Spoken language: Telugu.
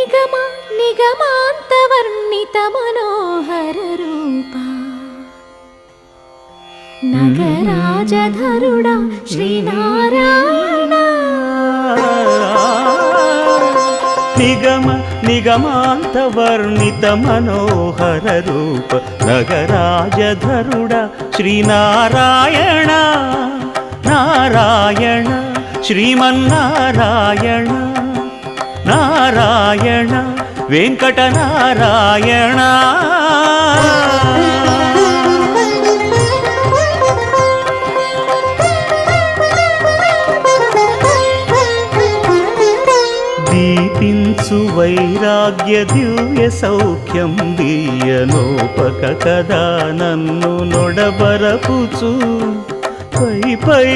నిగమ నిగమాంతవర్ణిత మనోహర రూప నగరాజధరుడా శ్రీనారాయణ నిగమ నిగమాంతవర్ణిత మనోహర రూప నగరాజధరుడా శ్రీనారాయణ నారాయణ శ్రీమన్నారాయణ నారాయణ వెంకటనారాయణ దీపించు వైరాగ్య దివ్య సౌఖ్యం దీయనోపక కదా నన్ను నొడబరపుచు పై పై